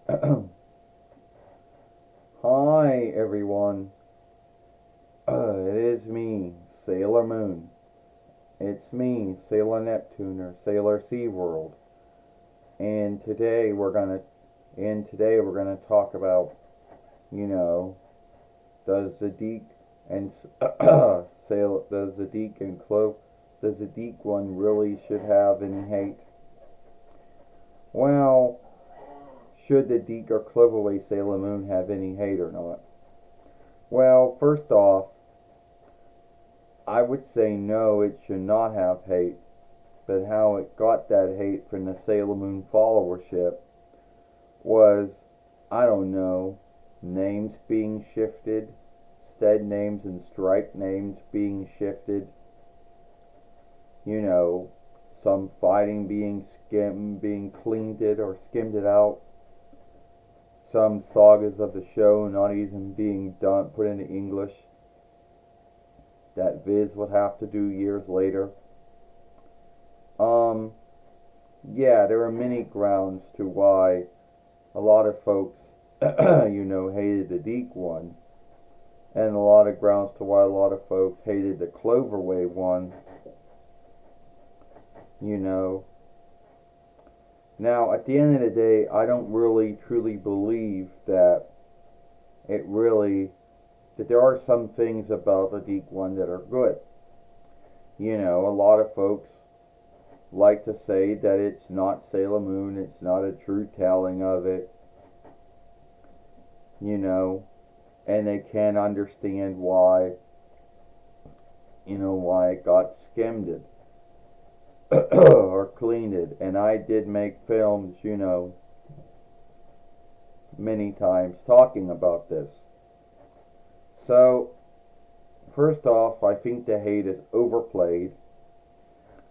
Hi everyone, it is me, Sailor Moon. It's me, Sailor Neptune or Sailor SeaWorld. And today we're gonna talk about, you know, does the Dic and sail does the Dic and Clo does the Dic one really should have any hate? Well, should the Dic or Cloverway Sailor Moon have any hate or not? Well, first off, I would say no, it should not have hate, but how it got that hate from the Sailor Moon followership was, I don't know, names being shifted, stead names and strike names being shifted, you know, some fighting being cleaned it or skimmed it out, some sagas of the show not even being done, put into English, that Viz would have to do years later. Um, yeah, there are many grounds to why a lot of folks, hated the Dic one, and a lot of grounds to why a lot of folks hated the Cloverway one, you know. Now, at the end of the day, I don't really truly believe that there are some things about the Dic one that are good. You know, a lot of folks like to say that it's not Sailor Moon, it's not a true telling of it, you know, and they can't understand why it got skimmed it or cleaned it. And I did make films, many times talking about this. So, first off, I think the hate is overplayed.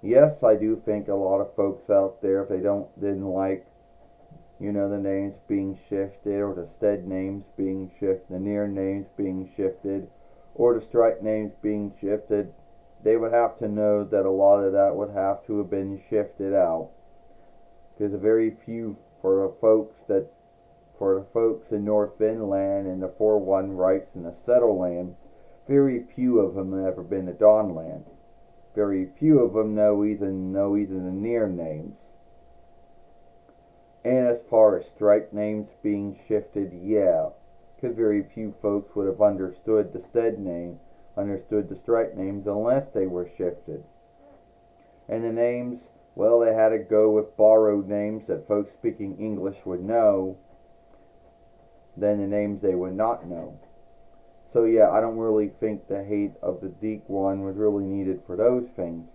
Yes, I do think a lot of folks out there, if they didn't like, the names being shifted, or the stead names being shifted, the near names being shifted, or the strike names being shifted, they would have to know that a lot of that would have to have been shifted out. Because very few for the folks in North Finland and the 4-1 rights in the Settle Land, very few of them have ever been to Dawnland. Very few of them know even the near names. And as far as strike names being shifted, yeah, because very few folks would have understood the strike names unless they were shifted. And the names, well, they had to go with borrowed names that folks speaking English would know, than the names they would not know. So yeah, I don't really think the hate of the Dic one was really needed for those things.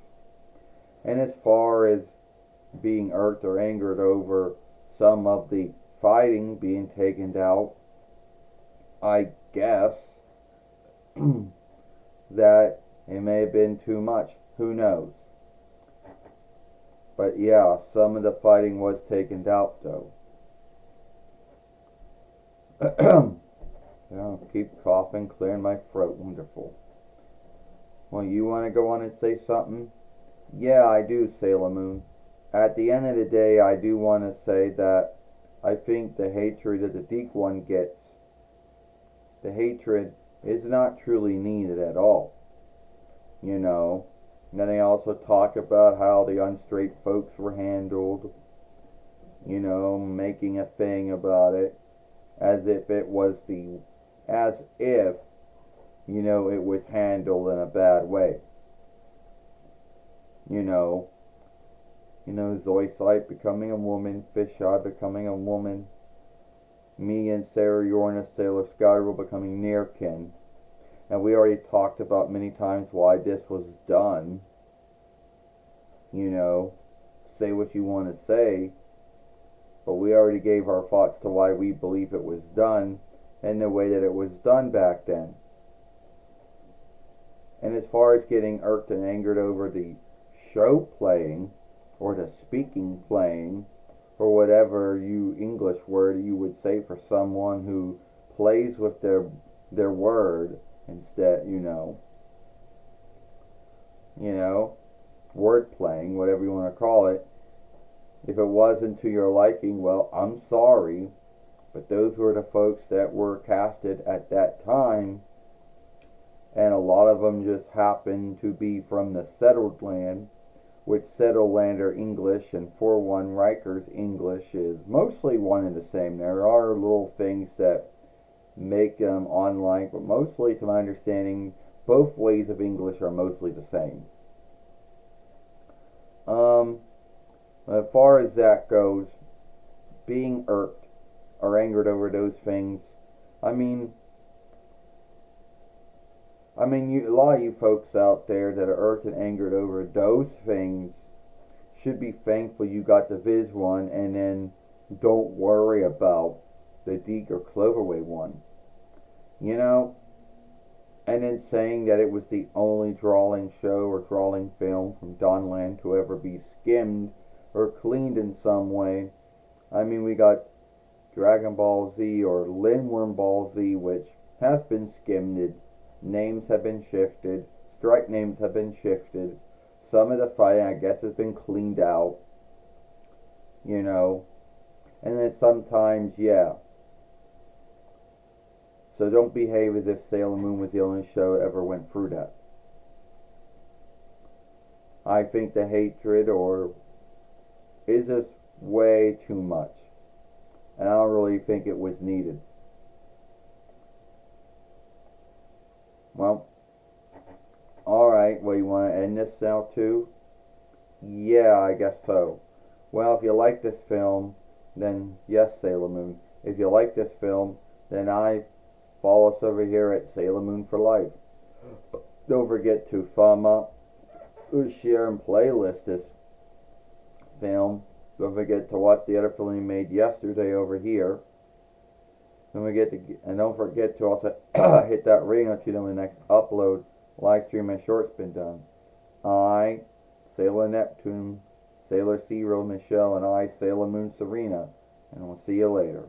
And as far as being irked or angered over some of the fighting being taken out, I guess that it may have been too much. Who knows? But yeah, some of the fighting was taken out though. Keep coughing, clearing my throat. Wonderful. Well, you want to go on and say something? Yeah, I do, Sailor Moon. At the end of the day, I do want to say that I think the hatred that the Dic one gets, the hatred is not truly needed at all. You know. And then they also talk about how the unstraight folks were handled, making a thing about it, as if it was it was handled in a bad way. You know, Zoe Sight becoming a woman, Fisheye becoming a woman, me and Sarah Yorna, Sailor Skyrule becoming near kin. And we already talked about many times why this was done. Say what you want to say, but we already gave our thoughts to why we believe it was done and the way that it was done back then. And as far as getting irked and angered over the show playing, or the speaking playing, or whatever English word you would say for someone who plays with their word instead, word playing, whatever you want to call it. If it wasn't to your liking, well, I'm sorry. but those were the folks that were casted at that time, and a lot of them just happened to be from the settled land, which settled lander English and 4-1 Rikers English is mostly one and the same. There are little things that make them unlike, but mostly, to my understanding, both ways of English are mostly the same. As far as that goes, being irked or angered over those things, I mean, a lot of you folks out there that are irked and angered over those things should be thankful you got the Viz one, and then don't worry about the Dic Cloverway one. You know, and then saying that it was the only drawing show or drawing film from Donland to ever be skimmed or cleaned in some way. I mean, we got Dragon Ball Z or Lindworm Ball Z, which has been skimmed. Names have been shifted. Strike names have been shifted. Some of the fighting, I guess, has been cleaned out. You know. And then sometimes, yeah. So don't behave as if Sailor Moon was the only show that ever went through that. I think the hatred is just way too much. And I don't really think it was needed. Well, alright, well, you want to end this now too? Yeah, I guess so. Well, if you like this film, then yes, Sailor Moon. If you like this film, then follow us over here at Sailor Moon for Life. Don't forget to thumb up, share, and playlist this film. Don't forget to watch the other film we made yesterday over here. Don't forget to also hit that ring notification when the next upload, live stream, and short's been done. I, Sailor Neptune, Sailor Zero Michelle, and I, Sailor Moon Serena, and we'll see you later.